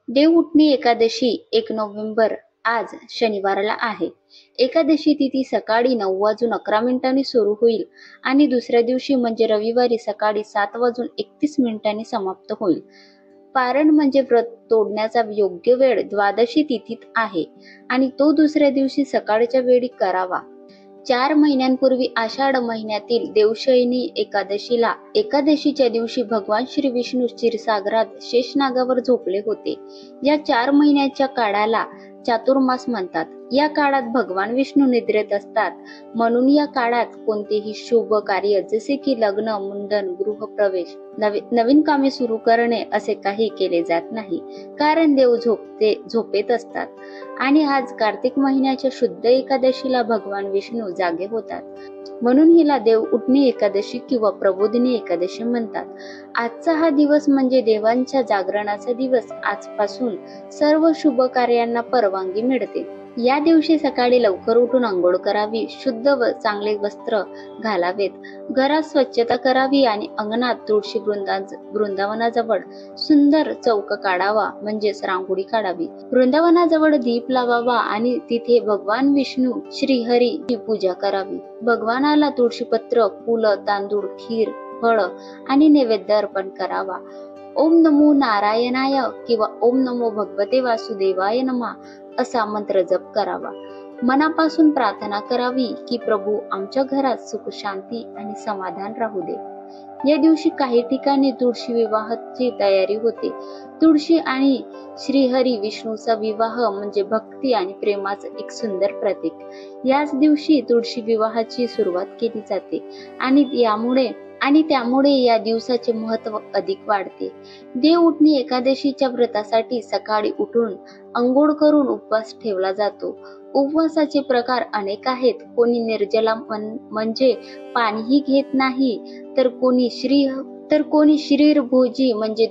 Devuthani Ekadashi 1 November आज शनिवारला आहे. एकादशी तिथी सकाळी 9:11 सुरू होईल आणि दुसऱ्या दिवशी म्हणजे रविवारी सकाळी 7:31 समाप्त होईल. पारण म्हणजे व्रत तोडण्याचा योग्य वेळ द्वादशी तिथीत आहे आणि तो दुसऱ्या दिवशी सकाळच्या वेळी करावा. 4 महिन्यांपूर्वी आषाढ महिन्यातील देवशयनी एकादशीला एकादशीच्या दिवशी भगवान श्री विष्णू क्षीरसागरात शेषनागावर झोपले होते. या 4 महिन्याच्या काळाला चातुर्मास म्हणतात. या काळात भगवान विष्णू निद्रेत असतात, म्हणून या काळात कोणतेही शुभ कार्य जसे की लग्न, मुंडन, गृहप्रवेश, नवीन कामे सुरू करणे असे काही केले जात नाही, कारण देव झोपेत असतात. आणि आज कार्तिक महिन्याच्या शुद्ध एकादशीला भगवान विष्णू जागे होतात, म्हणून हिला देव उठणी एकादशी किंवा प्रबोधिनी एकादशी म्हणतात. आजचा हा दिवस म्हणजे देवांच्या जागरणाचा दिवस. आजपासून सर्व शुभ कार्यांना परवानगी मिळते. या दिवशी सकाळी लवकर उठून आंघोळ करावी, शुद्ध व चांगले वस्त्र घालावेत, घरात स्वच्छता करावी आणि अंगणात तुळशी वृंदावनाजवळ सुंदर चौक काढावा, म्हणजेच रांगोळी काढावी. वृंदावनाजवळ दीप लावावा आणि तिथे भगवान विष्णू श्रीहरी ची पूजा करावी. भगवानाला तुळशीपत्र, फुलं, तांदूळ, खीर, फळ आणि नैवेद्य अर्पण करावा. ओम नमो नारायणाय किंवा ओम नमो भगवते वासुदेवाय नमः असा मंत्र जप करावा. मनापासून प्रार्थना करावी की प्रभू आमच्या घरात सुख, शांती आणि समाधान राहू दे. या दिवशी काही ठिकाणी तुळशी विवाहाची तयारी होते. तुळशी आणि श्रीहरी विष्णूचा विवाह म्हणजे भक्ती आणि प्रेमाचं एक सुंदर प्रतीक. याच दिवशी तुळशी विवाहाची सुरुवात केली जाते आणि त्यामुळे या दिवसाचे महत्व अधिक वाढते. देव उठणी एकादशीच्या व्रतासाठी सकाळी उठून अंघोळ करून उपवास ठेवला जातो. उपवासाचे प्रकार अनेक आहेत. कोणी निर्जला म्हणजे पाणीही घेत नाही, तर कोणी शरीर भोजी म्हणजे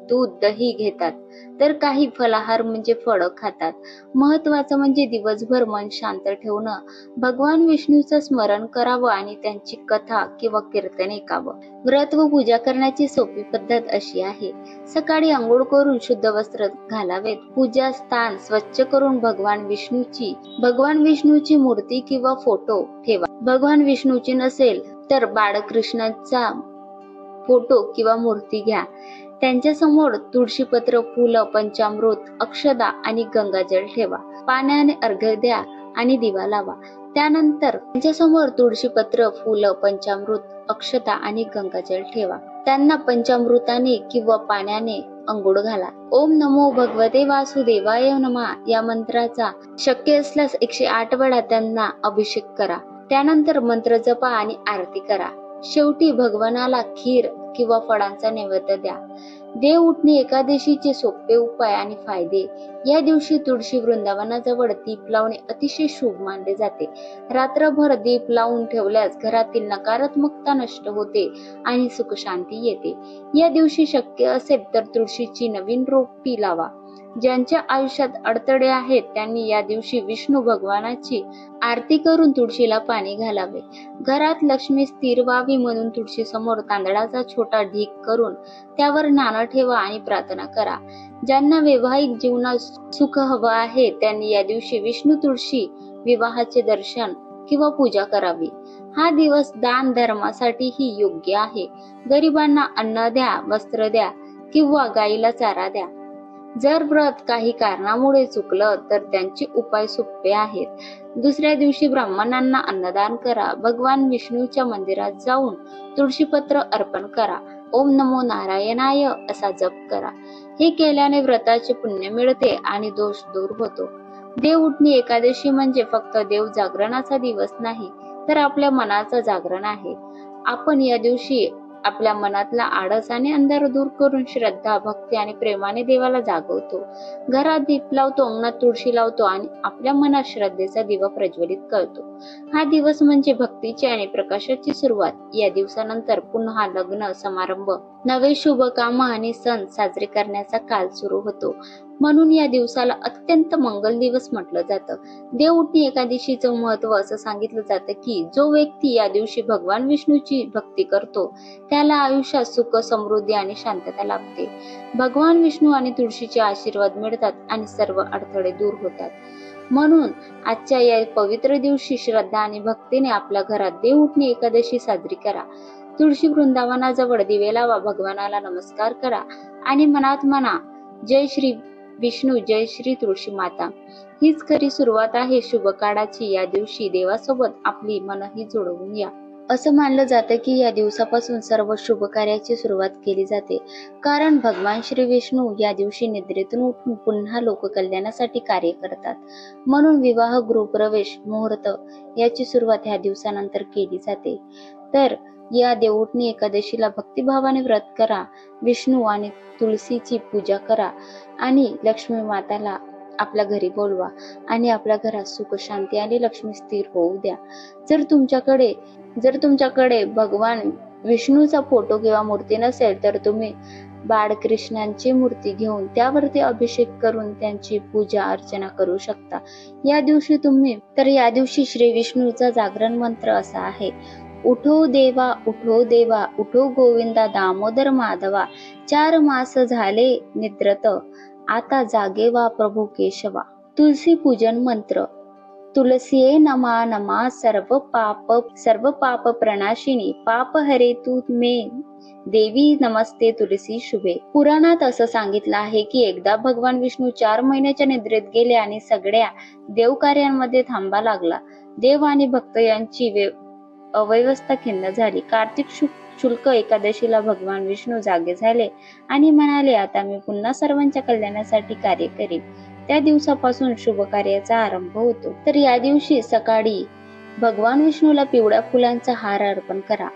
दूध दही घेतात, तर काही फलाहार म्हणजे फळं खातात. महत्वाचं म्हणजे दिवसभर मन शांत ठेवणं, भगवान विष्णूचं स्मरण करावं आणि त्यांची कथा किंवा कीर्तन ऐकावं. व्रत व पूजा करण्याची सोपी पद्धत अशी आहे. सकाळी अंघोळ करून शुद्ध वस्त्र घालावेत. पूजा स्थान स्वच्छ करून भगवान विष्णूची मूर्ती किंवा फोटो ठेवा. भगवान विष्णूची नसेल तर बाळकृष्णाचा फोटो किंवा मूर्ती घ्या. त्यांच्या समोर तुळशीपत्र, फुलं, पंचामृत, अक्षदा आणि गंगाजल ठेवा. पाण्याने अर्घ्य द्या आणि दिवा लावा. त्यानंतर त्यांच्या समोर तुळशीपत्र, फुलं, पंचामृत, अक्षता आणि गंगाजल ठेवा. त्यांना पंचामृताने किंवा पाण्याने अंघोळ घाला. ओम नमो भगवते वासुदेवाय नमः या मंत्राचा शक्य असल्यास 108 वेळा त्यांना अभिषेक करा. त्यानंतर मंत्र जपा आणि आरती करा. शेवटी भगवानाला खीर किंवा फळांचा नैवेद्य द्या. देव उठणी एकादशीचे सोपे उपाय आणि फायदे. या दिवशी तुळशी वृंदावनाजवळ दीप लावणे अतिशय शुभ मानले जाते. रात्रभर दीप लावून ठेवल्यास घरातील नकारात्मकता नष्ट होते आणि सुख शांती येते. या दिवशी शक्य असेल तर तुळशीची नवीन रोपटी लावा. ज्यांच्या आयुष्यात अडथळे आहेत त्यांनी या दिवशी विष्णू भगवानाची आरती करून तुळशीला पाणी घालावे. घरात लक्ष्मी स्थिर व्हावी म्हणून तुळशी समोर तांदळाचा छोटा ढीग करून त्यावर नाणं ठेवा आणि प्रार्थना करा. ज्यांना वैवाहिक जीवनात सुख हवं आहे त्यांनी या दिवशी विष्णू तुळशी विवाहाचे दर्शन किंवा पूजा करावी. हा दिवस दान धर्मासाठीही योग्य आहे. गरिबांना अन्न द्या, वस्त्र द्या किंवा गाईला चारा द्या. जर व्रत काही कारणामुळे चुकलं तर त्यांचे उपाय सोपे आहेत. दुसऱ्या दिवशी ब्राह्मणांना अन्नदान करा. भगवान विष्णूच्या मंदिरात जाऊन तुळशीपत्र अर्पण करा. ओम नमो नारायणाय असा जप करा. हे केल्याने व्रताचे पुण्य मिळते आणि दोष दूर होतो. देव उठणी एकादशी म्हणजे फक्त देव जागरणाचा दिवस नाही, तर आपल्या मनाचं जागरण आहे. आपण या दिवशी आपल्या मनातला आळस आणि अंधार दूर करून श्रद्धा, भक्ती आणि प्रेमाने देवाला जागवतो. घरात दीप लावतो, अंगणात तुळशी लावतो आणि आपल्या मनात श्रद्धेचा दिवा प्रज्वलित करतो. हा दिवस म्हणजे भक्तीची आणि प्रकाशाची सुरुवात. या दिवसानंतर पुन्हा लग्न समारंभ, नवे शुभ काम आणि सण साजरे करण्याचा काल सुरू होतो. म्हणून या दिवसाला अत्यंत मंगल दिवस म्हटलं जातं. देवउठणी एकादशीचं महत्व असं सांगितलं जातं की जो व्यक्ती या दिवशी भगवान विष्णूची भक्ती करतो त्याला आयुष्यात सुख, समृद्धी आणि शांतता लाभते. भगवान विष्णू आणि तुळशीचे आशीर्वाद मिळतात आणि सर्व अडथळे दूर होतात. म्हणून आजच्या या पवित्र दिवशी श्रद्धा आणि भक्तीने आपल्या घरात देवउठणी एकादशी साजरी करा. तुळशी वृंदावनाजवळ दिवे लावा, भगवानाला नमस्कार करा आणि मनात म्हणा, जय श्री विष्णू, जय श्री तुळशी माता. हीच खरी सुरुवात आहे शुभ काळाची. या दिवशी देवासोबत आपली मनही जोडवून या. असं मानलं जातं की या दिवसापासून सर्व शुभ कार्याची सुरुवात केली जाते, कारण भगवान श्री विष्णू या दिवशी निद्रेतून उठून पुन्हा लोककल्याणासाठी कार्य करतात. म्हणून विवाह, गृहप्रवेश, मुहूर्त याची सुरुवात ह्या दिवसानंतर केली जाते. तर या देवउठणी एकादशीला भक्तिभावाने व्रत करा, विष्णू आणि तुळशीची पूजा करा आणि लक्ष्मी माताला आपल्या घरी बोलवा आणि आपल्या घरात सुख, शांती आणि लक्ष्मी स्थिर होऊ द्या. जर तुमच्याकडे भगवान विष्णूचा फोटो किंवा मूर्ती नसेल तर तुम्ही बाळकृष्णांची मूर्ती घेऊन त्यावरती अभिषेक करून त्यांची पूजा अर्चना करू शकता. या दिवशी श्री विष्णूचा जागरण मंत्र असा आहे: उठो देवा, उठो देवा, उठो गोविंदा दामोदर माधवा, 4 मास झाले निद्रत, आता जागे वा प्रभू केशवा. तुलसी पूजन मंत्र: तुलसीये नमा नमा, सर्व पाप प्रणाशिनी, पाप हरे तू मे देवी, नमस्ते तुलसी शुभे. पुराणात असं सांगितलं आहे की एकदा भगवान विष्णू 4 महिन्याच्या निद्रेत गेले आणि सगळ्या देवकार्यांमध्ये थांबा लागला. देव आणि भक्त यांची अव्यवस्था खिन्न झाली. कार्तिक शुक्ल एकादशीला भगवान विष्णू जागे झाले आणि म्हणाले, आता मी पुन्हा सर्वांच्या कल्याणासाठी कार्य करीन. त्या दिवसापासून शुभ कार्याचा आरंभ होतो. तर या दिवशी सकाळी भगवान विष्णूला पिवळ्या फुलांचा हार अर्पण करा.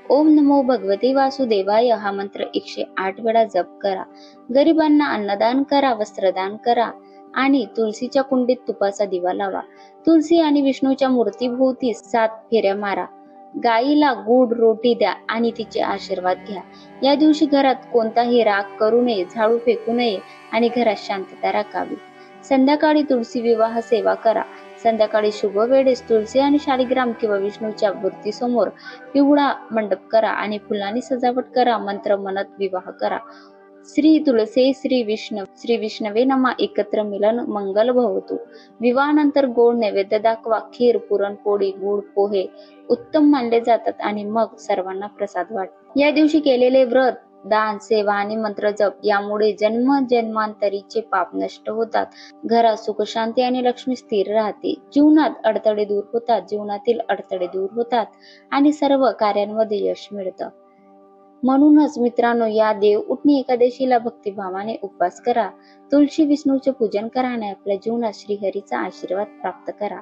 ओम नमो भगवते वासुदेवाय हा मंत्र 108 वेळा जप करा. गरिबांना अन्नदान करा, वस्त्रदान करा आणि तुळशीच्या कुंडीत तुपाचा दिवा लावा. तुलसी आणि विष्णूच्या मूर्तीभोवती 7 फेऱ्या मारा. गायीला गुड रोटी द्या आणि तिचे आशीर्वाद घ्या. या दिवशी घरात कोणताही राग करू नये, झाडू फेकू नये आणि घरात शांतता राखावी. संध्याकाळी तुळशी विवाह सेवा करा. संध्याकाळी शुभ वेळेस तुळशी आणि शालिग्राम किंवा विष्णूच्या मूर्तीसमोर पिवळा मंडप करा आणि फुलांनी सजावट करा. मंत्र म्हणत विवाह करा. श्री तुलसे श्री विष्णवे नमा, एकत्र मिलन मंगल भवतु. विवाहानंतर गोड नैवेद्य दाखवा. खीर, पुरणपोळी, गुळ, पोहे उत्तम मानले जातात आणि मग सर्वांना प्रसाद वाट. या दिवशी केलेले व्रत, दान, सेवा आणि मंत्र जप यामुळे जन्मांतरीचे पाप नष्ट होतात. घरात सुख, शांती आणि लक्ष्मी स्थिर राहते. जीवनातील अडथळे दूर होतात आणि सर्व कार्यांमध्ये यश मिळतं. म्हणूनच मित्रांनो, या देवउठणी एकादशीला भक्तिभावाने उपवास करा, तुळशी विष्णूचे पूजन करा आणि आपल्या जीवनात श्रीहरीचा आशीर्वाद प्राप्त करा.